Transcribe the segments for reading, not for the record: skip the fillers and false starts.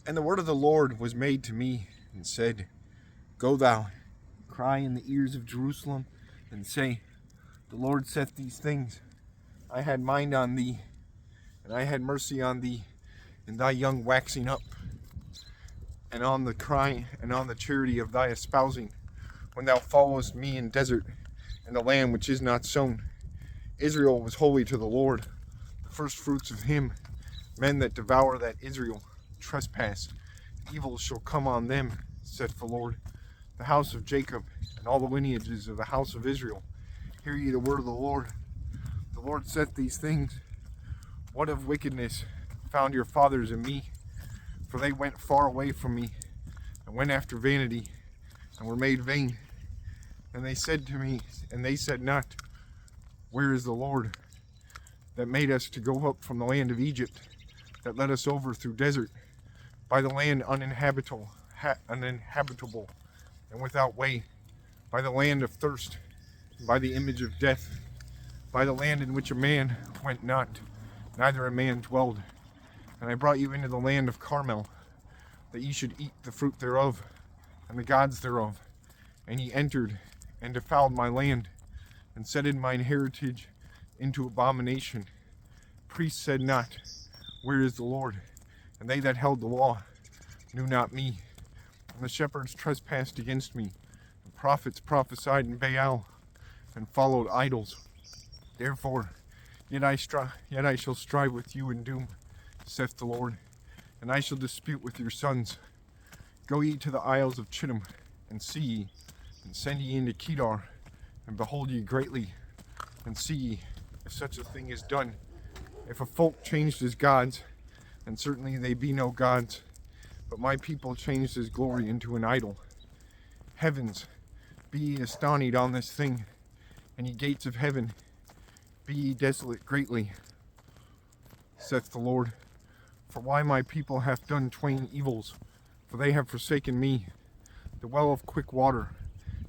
And the word of the Lord was made to me, and said, Go thou, cry in the ears of Jerusalem, and say, The Lord saith these things. I had mind on thee, and I had mercy on thee, in thy young waxing up, and on the crying, and on the charity of thy espousing, when thou followest me in desert, and the land which is not sown. Israel was holy to the Lord, the first fruits of him. Men that devour that Israel trespass. Evil shall come on them, saith the Lord. The house of Jacob, and all the lineages of the house of Israel, hear ye the word of the Lord. The Lord saith these things. What of wickedness found your fathers in me? For they went far away from me, and went after vanity, and were made vain. And they said to me, and they said not, Where is the Lord, that made us to go up from the land of Egypt, that led us over through desert, by the land uninhabitable, and without way, by the land of thirst, and by the image of death, by the land in which a man went not, neither a man dwelled. And I brought you into the land of Carmel, that ye should eat the fruit thereof, and the gods thereof. And ye entered, and defiled my land, and set in mine heritage into abomination. Priests said not, Where is the Lord? And they that held the law knew not me. And the shepherds trespassed against me. The prophets prophesied in Baal, and followed idols. Therefore, yet I shall strive with you in doom, saith the Lord, and I shall dispute with your sons. Go ye to the isles of Chittim, and see ye, and send ye into Kedar, and behold ye greatly, and see ye, if such a thing is done. If a folk changed his gods, and certainly they be no gods, but my people changed his glory into an idol. Heavens, be ye astonished on this thing, and ye gates of heaven, be ye desolate greatly, saith the Lord. For why my people hath done twain evils, for they have forsaken me, the well of quick water,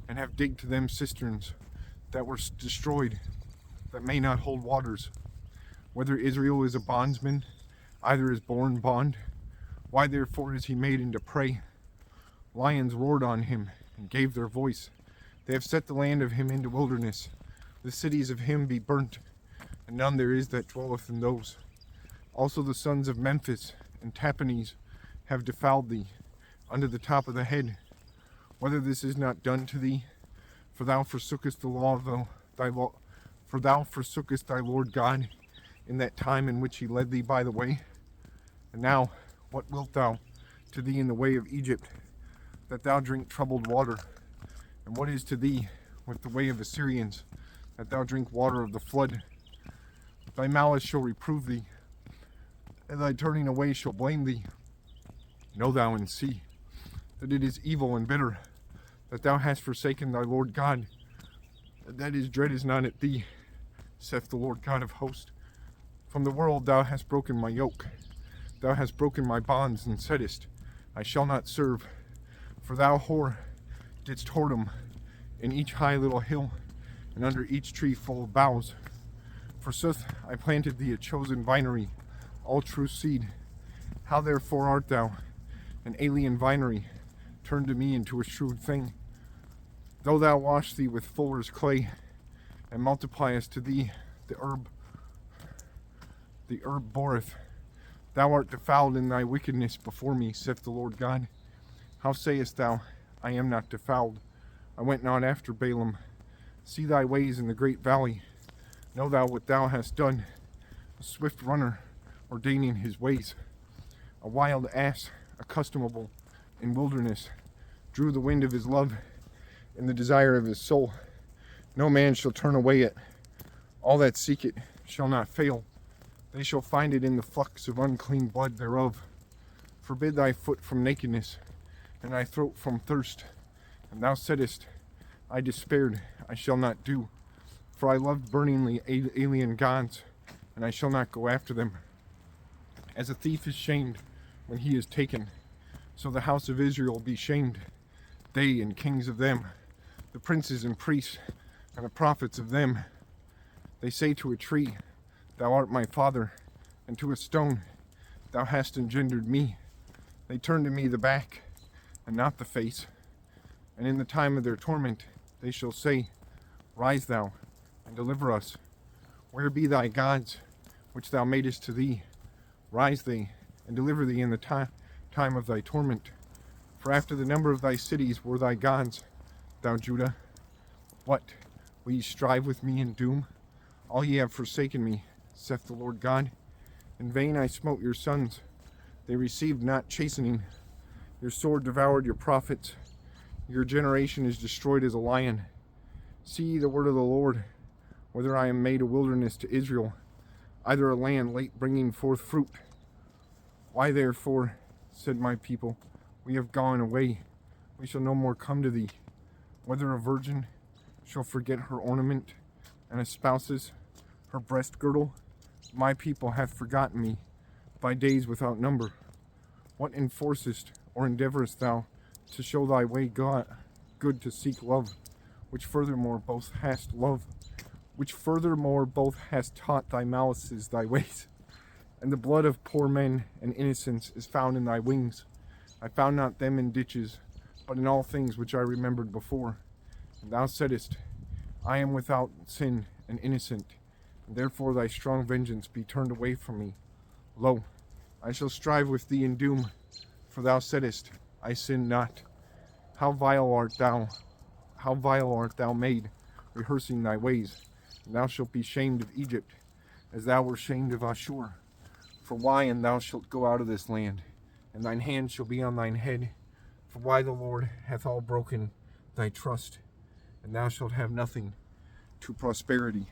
and have digged to them cisterns that were destroyed, that may not hold waters. Whether Israel is a bondsman, either is born bond, why therefore is he made into prey? Lions roared on him, and gave their voice. They have set the land of him into wilderness. The cities of him be burnt, and none there is that dwelleth in those. Also the sons of Memphis and Tahpanhes have defiled thee, under the top of the head. Whether this is not done to thee, for thou forsookest the law of thy law, for thou forsookest thy Lord God in that time in which he led thee by the way. And now, what wilt thou to thee in the way of Egypt, that thou drink troubled water? And what is to thee with the way of Assyrians, that thou drink water of the flood? Thy malice shall reprove thee, and thy turning away shall blame thee. Know thou and see that it is evil and bitter, that thou hast forsaken thy Lord God, that his dread is not at thee, saith the Lord God of hosts. From the world thou hast broken my yoke, thou hast broken my bonds, and saidst, I shall not serve. For thou, whore, didst whoredom in each high little hill, and under each tree full of boughs. Forsooth, I planted thee a chosen vinery, all true seed. How therefore art thou, an alien vinery, turned to me into a shrewd thing? Though thou wash thee with fuller's clay, and multipliest to thee the herb boreth, thou art defiled in thy wickedness before me, saith the Lord God. How sayest thou, I am not defiled? I went not after Balaam. See thy ways in the great valley. Know thou what thou hast done. A swift runner, ordaining his ways. A wild ass, accustomable in wilderness, drew the wind of his love in the desire of his soul. No man shall turn away it. All that seek it shall not fail. They shall find it in the flux of unclean blood thereof. Forbid thy foot from nakedness, and thy throat from thirst. And thou saidst, I despaired, I shall not do. For I loved burningly alien gods, and I shall not go after them. As a thief is shamed when he is taken, so the house of Israel be shamed, they and kings of them, the princes and priests, and the prophets of them. They say to a tree, Thou art my father, and to a stone, Thou hast engendered me. They turn to me the back, and not the face. And in the time of their torment, they shall say, Rise thou, and deliver us. Where be thy gods, which thou madest to thee? Rise they, and deliver thee in the time of thy torment. For after the number of thy cities were thy gods, thou Judah. What, will ye strive with me in doom? All ye have forsaken me, saith the Lord God. In vain I smote your sons. They received not chastening. Your sword devoured your prophets. Your generation is destroyed as a lion. See ye the word of the Lord, whether I am made a wilderness to Israel, either a land late bringing forth fruit. Why therefore, said my people, we have gone away, we shall no more come to thee. Whether a virgin shall forget her ornament, and espouses her breast girdle, my people hath forgotten me by days without number. What enforcest or endeavorest thou to show thy way good to seek love, which furthermore both hast taught thy malices thy ways, and the blood of poor men and innocents is found in thy wings. I found not them in ditches, but in all things which I remembered before. And thou saidst, I am without sin and innocent, and therefore thy strong vengeance be turned away from me. Lo, I shall strive with thee in doom, for thou saidst, I sin not. How vile art thou made, rehearsing thy ways, and thou shalt be shamed of Egypt, as thou wert shamed of Ashur. For why, and thou shalt go out of this land, and thine hand shall be on thine head? For why the Lord hath all broken thy trust, and thou shalt have nothing to prosperity.